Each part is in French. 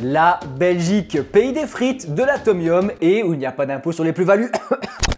La Belgique, pays des frites, de l'atomium et où il n'y a pas d'impôt sur les plus-values.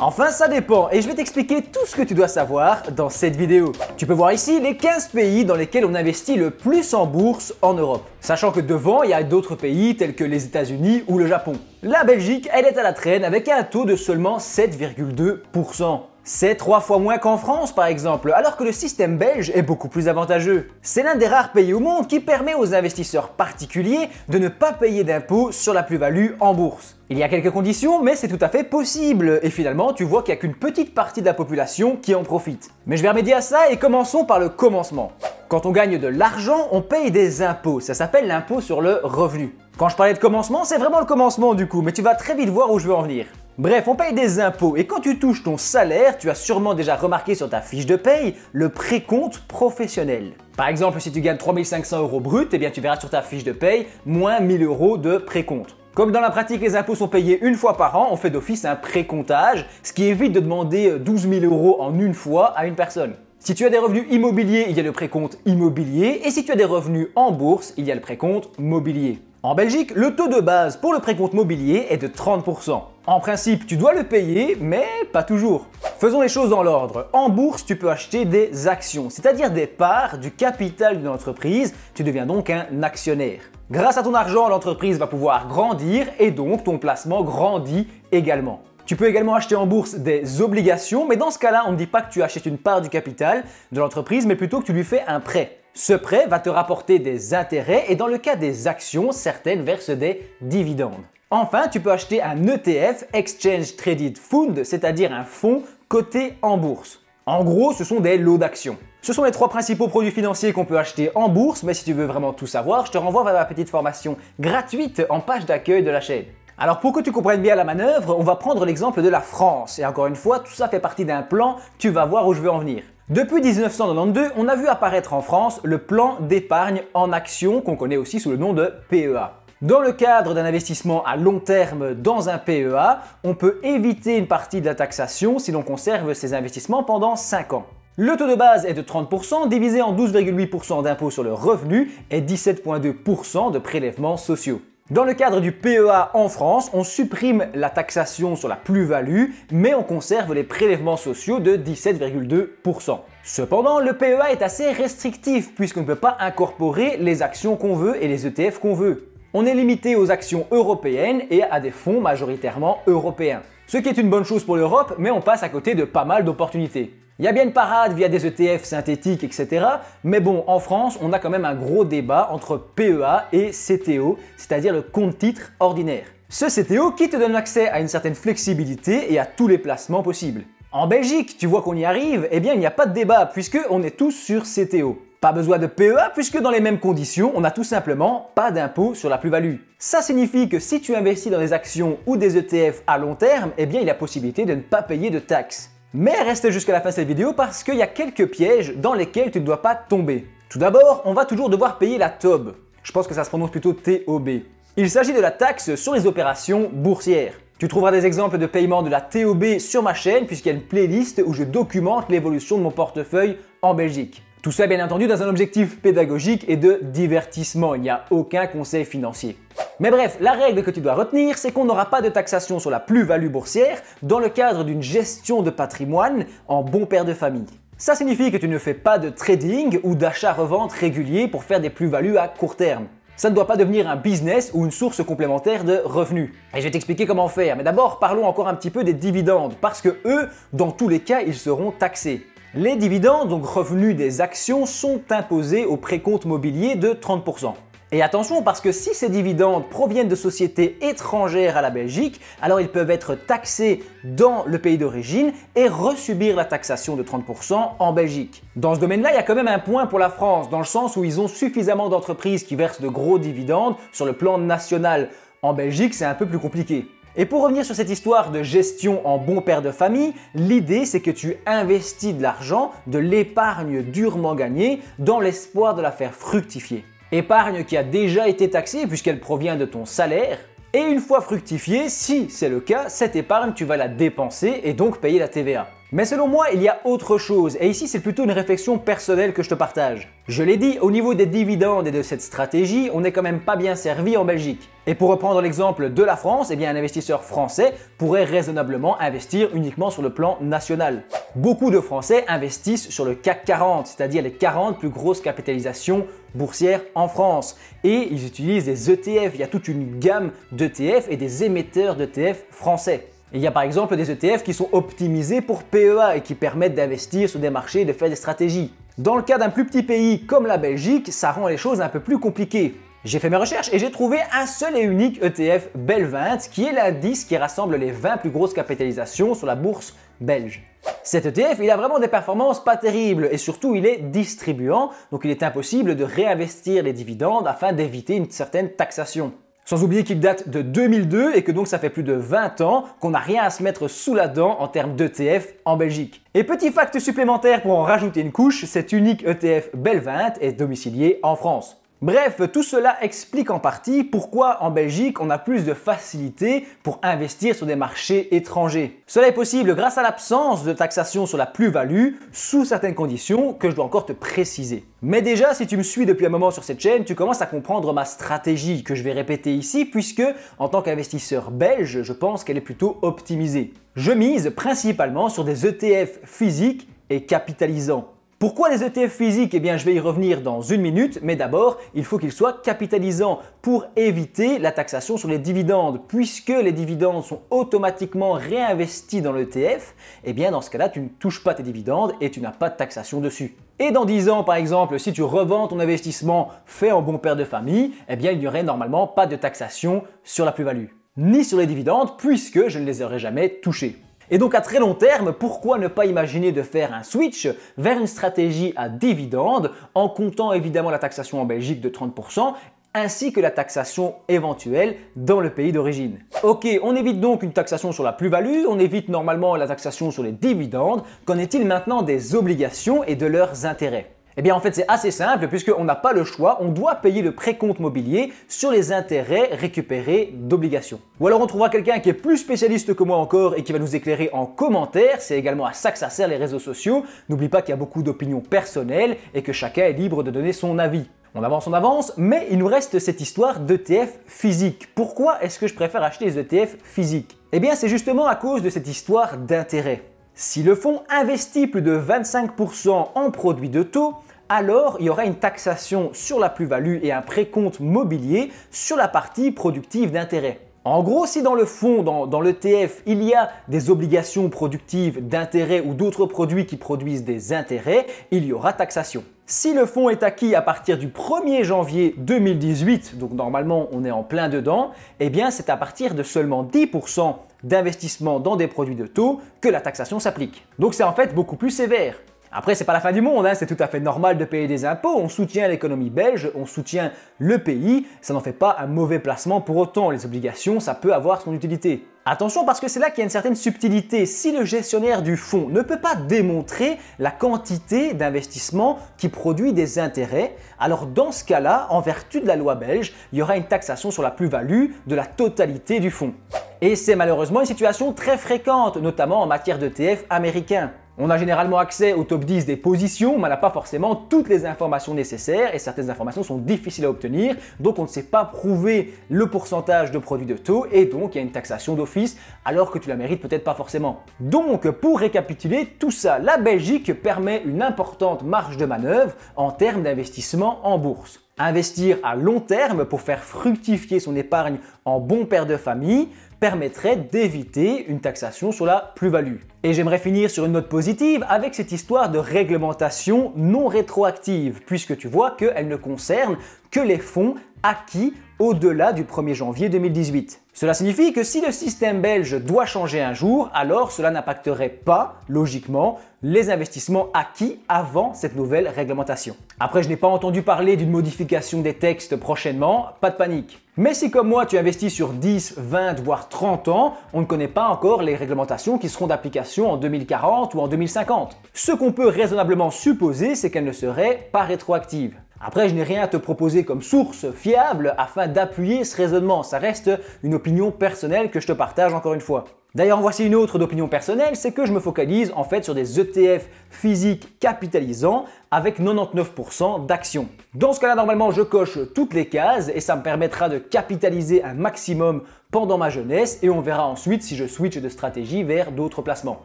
Enfin, ça dépend et je vais t'expliquer tout ce que tu dois savoir dans cette vidéo. Tu peux voir ici les 15 pays dans lesquels on investit le plus en bourse en Europe. Sachant que devant, il y a d'autres pays tels que les États-Unis ou le Japon. La Belgique, elle est à la traîne avec un taux de seulement 7,2%. C'est 3 fois moins qu'en France par exemple, alors que le système belge est beaucoup plus avantageux. C'est l'un des rares pays au monde qui permet aux investisseurs particuliers de ne pas payer d'impôts sur la plus-value en bourse. Il y a quelques conditions, mais c'est tout à fait possible, et finalement tu vois qu'il n'y a qu'une petite partie de la population qui en profite. Mais je vais remédier à ça et commençons par le commencement. Quand on gagne de l'argent, on paye des impôts, ça s'appelle l'impôt sur le revenu. Quand je parlais de commencement, c'est vraiment le commencement du coup, mais tu vas très vite voir où je veux en venir. Bref, on paye des impôts et quand tu touches ton salaire, tu as sûrement déjà remarqué sur ta fiche de paye le précompte professionnel. Par exemple, si tu gagnes 3 500 € brut, eh bien tu verras sur ta fiche de paye moins 1 000 € de précompte. Comme dans la pratique les impôts sont payés une fois par an, on fait d'office un précomptage, ce qui évite de demander 12 000 € en une fois à une personne. Si tu as des revenus immobiliers, il y a le précompte immobilier et si tu as des revenus en bourse, il y a le précompte mobilier. En Belgique, le taux de base pour le précompte mobilier est de 30%. En principe, tu dois le payer, mais pas toujours. Faisons les choses dans l'ordre. En bourse, tu peux acheter des actions, c'est-à-dire des parts du capital d'une entreprise. Tu deviens donc un actionnaire. Grâce à ton argent, l'entreprise va pouvoir grandir et donc ton placement grandit également. Tu peux également acheter en bourse des obligations, mais dans ce cas-là, on ne dit pas que tu achètes une part du capital de l'entreprise, mais plutôt que tu lui fais un prêt. Ce prêt va te rapporter des intérêts et dans le cas des actions, certaines versent des dividendes. Enfin, tu peux acheter un ETF, Exchange Traded Fund, c'est-à-dire un fonds coté en bourse. En gros, ce sont des lots d'actions. Ce sont les 3 principaux produits financiers qu'on peut acheter en bourse, mais si tu veux vraiment tout savoir, je te renvoie vers ma petite formation gratuite en page d'accueil de la chaîne. Alors pour que tu comprennes bien la manœuvre, on va prendre l'exemple de la France. Et encore une fois, tout ça fait partie d'un plan, tu vas voir où je veux en venir. Depuis 1992, on a vu apparaître en France le plan d'épargne en actions qu'on connaît aussi sous le nom de PEA. Dans le cadre d'un investissement à long terme dans un PEA, on peut éviter une partie de la taxation si l'on conserve ses investissements pendant 5 ans. Le taux de base est de 30%, divisé en 12,8% d'impôt sur le revenu et 17,2% de prélèvements sociaux. Dans le cadre du PEA en France, on supprime la taxation sur la plus-value, mais on conserve les prélèvements sociaux de 17,2%. Cependant, le PEA est assez restrictif puisqu'on ne peut pas incorporer les actions qu'on veut et les ETF qu'on veut. On est limité aux actions européennes et à des fonds majoritairement européens. Ce qui est une bonne chose pour l'Europe, mais on passe à côté de pas mal d'opportunités. Il y a bien une parade via des ETF synthétiques, etc. Mais bon, en France, on a quand même un gros débat entre PEA et CTO, c'est-à-dire le compte-titre ordinaire. Ce CTO qui te donne accès à une certaine flexibilité et à tous les placements possibles. En Belgique, tu vois qu'on y arrive, eh bien il n'y a pas de débat puisqu'on est tous sur CTO. Pas besoin de PEA puisque dans les mêmes conditions, on n'a tout simplement pas d'impôt sur la plus-value. Ça signifie que si tu investis dans des actions ou des ETF à long terme, eh bien il y a possibilité de ne pas payer de taxes. Mais reste jusqu'à la fin de cette vidéo parce qu'il y a quelques pièges dans lesquels tu ne dois pas tomber. Tout d'abord, on va toujours devoir payer la TOB. Je pense que ça se prononce plutôt TOB. Il s'agit de la taxe sur les opérations boursières. Tu trouveras des exemples de paiement de la TOB sur ma chaîne puisqu'il y a une playlist où je documente l'évolution de mon portefeuille en Belgique. Tout ça bien entendu dans un objectif pédagogique et de divertissement, il n'y a aucun conseil financier. Mais bref, la règle que tu dois retenir, c'est qu'on n'aura pas de taxation sur la plus-value boursière dans le cadre d'une gestion de patrimoine en bon père de famille. Ça signifie que tu ne fais pas de trading ou d'achat-revente régulier pour faire des plus-values à court terme. Ça ne doit pas devenir un business ou une source complémentaire de revenus. Et je vais t'expliquer comment faire, mais d'abord parlons encore un petit peu des dividendes, parce que eux, dans tous les cas, ils seront taxés. Les dividendes, donc revenus des actions, sont imposés au précompte mobilier de 30%. Et attention parce que si ces dividendes proviennent de sociétés étrangères à la Belgique, alors ils peuvent être taxés dans le pays d'origine et resubir la taxation de 30% en Belgique. Dans ce domaine-là, il y a quand même un point pour la France, dans le sens où ils ont suffisamment d'entreprises qui versent de gros dividendes sur le plan national. En Belgique, c'est un peu plus compliqué. Et pour revenir sur cette histoire de gestion en bon père de famille, l'idée c'est que tu investis de l'argent, de l'épargne durement gagnée, dans l'espoir de la faire fructifier. Épargne qui a déjà été taxée puisqu'elle provient de ton salaire, et une fois fructifiée, si c'est le cas, cette épargne tu vas la dépenser et donc payer la TVA. Mais selon moi, il y a autre chose, et ici c'est plutôt une réflexion personnelle que je te partage. Je l'ai dit, au niveau des dividendes et de cette stratégie, on n'est quand même pas bien servi en Belgique. Et pour reprendre l'exemple de la France, eh bien un investisseur français pourrait raisonnablement investir uniquement sur le plan national. Beaucoup de Français investissent sur le CAC 40, c'est-à-dire les 40 plus grosses capitalisations boursières en France. Et ils utilisent des ETF, il y a toute une gamme d'ETF et des émetteurs d'ETF français. Il y a par exemple des ETF qui sont optimisés pour PEA et qui permettent d'investir sur des marchés et de faire des stratégies. Dans le cas d'un plus petit pays comme la Belgique, ça rend les choses un peu plus compliquées. J'ai fait mes recherches et j'ai trouvé un seul et unique ETF Bel20 qui est l'indice qui rassemble les 20 plus grosses capitalisations sur la bourse belge. Cet ETF, il a vraiment des performances pas terribles et surtout il est distribuant, donc il est impossible de réinvestir les dividendes afin d'éviter une certaine taxation. Sans oublier qu'il date de 2002 et que donc ça fait plus de 20 ans qu'on n'a rien à se mettre sous la dent en termes d'ETF en Belgique. Et petit fact supplémentaire pour en rajouter une couche, cet unique ETF Bel20 est domicilié en France. Bref, tout cela explique en partie pourquoi en Belgique on a plus de facilité pour investir sur des marchés étrangers. Cela est possible grâce à l'absence de taxation sur la plus-value sous certaines conditions que je dois encore te préciser. Mais déjà, si tu me suis depuis un moment sur cette chaîne, tu commences à comprendre ma stratégie que je vais répéter ici puisque en tant qu'investisseur belge, je pense qu'elle est plutôt optimisée. Je mise principalement sur des ETF physiques et capitalisants. Pourquoi les ETF physiques? Eh bien, je vais y revenir dans une minute, mais d'abord, il faut qu'ils soient capitalisants pour éviter la taxation sur les dividendes. Puisque les dividendes sont automatiquement réinvestis dans l'ETF, eh bien, dans ce cas-là, tu ne touches pas tes dividendes et tu n'as pas de taxation dessus. Et dans 10 ans, par exemple, si tu revends ton investissement fait en bon père de famille, eh bien, il n'y aurait normalement pas de taxation sur la plus-value, ni sur les dividendes, puisque je ne les aurais jamais touchés. Et donc à très long terme, pourquoi ne pas imaginer de faire un switch vers une stratégie à dividendes en comptant évidemment la taxation en Belgique de 30% ainsi que la taxation éventuelle dans le pays d'origine. Ok, on évite donc une taxation sur la plus-value, on évite normalement la taxation sur les dividendes. Qu'en est-il maintenant des obligations et de leurs intérêts? Eh bien en fait c'est assez simple puisqu'on n'a pas le choix, on doit payer le précompte mobilier sur les intérêts récupérés d'obligations. Ou alors on trouvera quelqu'un qui est plus spécialiste que moi encore et qui va nous éclairer en commentaire, c'est également à ça que ça sert les réseaux sociaux. N'oublie pas qu'il y a beaucoup d'opinions personnelles et que chacun est libre de donner son avis. On avance, mais il nous reste cette histoire d'ETF physique. Pourquoi est-ce que je préfère acheter les ETF physiques? Eh bien c'est justement à cause de cette histoire d'intérêt. Si le fonds investit plus de 25% en produits de taux, alors il y aura une taxation sur la plus-value et un précompte mobilier sur la partie productive d'intérêt. En gros, si dans le fonds, dans l'ETF, il y a des obligations productives d'intérêt ou d'autres produits qui produisent des intérêts, il y aura taxation. Si le fonds est acquis à partir du 1er janvier 2018, donc normalement on est en plein dedans, eh bien c'est à partir de seulement 10% d'investissement dans des produits de taux que la taxation s'applique. Donc c'est en fait beaucoup plus sévère. Après, c'est pas la fin du monde, hein, c'est tout à fait normal de payer des impôts, on soutient l'économie belge, on soutient le pays, ça n'en fait pas un mauvais placement pour autant, les obligations, ça peut avoir son utilité. Attention parce que c'est là qu'il y a une certaine subtilité, si le gestionnaire du fonds ne peut pas démontrer la quantité d'investissement qui produit des intérêts, alors dans ce cas-là, en vertu de la loi belge, il y aura une taxation sur la plus-value de la totalité du fonds. Et c'est malheureusement une situation très fréquente, notamment en matière d'ETF américains. On a généralement accès au top 10 des positions, mais on n'a pas forcément toutes les informations nécessaires et certaines informations sont difficiles à obtenir, donc on ne sait pas prouver le pourcentage de produits de taux et donc il y a une taxation d'office alors que tu la mérites peut-être pas forcément. Donc pour récapituler tout ça, la Belgique permet une importante marge de manœuvre en termes d'investissement en bourse. Investir à long terme pour faire fructifier son épargne en bon père de famille permettrait d'éviter une taxation sur la plus-value. Et j'aimerais finir sur une note positive avec cette histoire de réglementation non rétroactive, puisque tu vois qu'elle ne concerne que les fonds acquis au-delà du 1er janvier 2018. Cela signifie que si le système belge doit changer un jour, alors cela n'impacterait pas, logiquement, les investissements acquis avant cette nouvelle réglementation. Après, je n'ai pas entendu parler d'une modification des textes prochainement, pas de panique. Mais si comme moi tu investis sur 10, 20 voire 30 ans, on ne connaît pas encore les réglementations qui seront d'application en 2040 ou en 2050. Ce qu'on peut raisonnablement supposer, c'est qu'elles ne seraient pas rétroactives. Après, je n'ai rien à te proposer comme source fiable afin d'appuyer ce raisonnement. Ça reste une opinion personnelle que je te partage encore une fois. D'ailleurs, voici une autre d'opinion personnelle, c'est que je me focalise en fait sur des ETF physiques capitalisants avec 99% d'actions. Dans ce cas-là, normalement, je coche toutes les cases et ça me permettra de capitaliser un maximum pendant ma jeunesse et on verra ensuite si je switch de stratégie vers d'autres placements.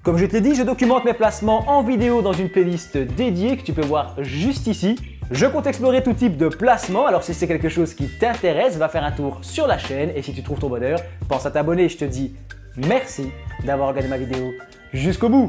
Comme je te l'ai dit, je documente mes placements en vidéo dans une playlist dédiée que tu peux voir juste ici. Je compte explorer tout type de placement, alors si c'est quelque chose qui t'intéresse, va faire un tour sur la chaîne et si tu trouves ton bonheur, pense à t'abonner. Je te dis merci d'avoir regardé ma vidéo jusqu'au bout.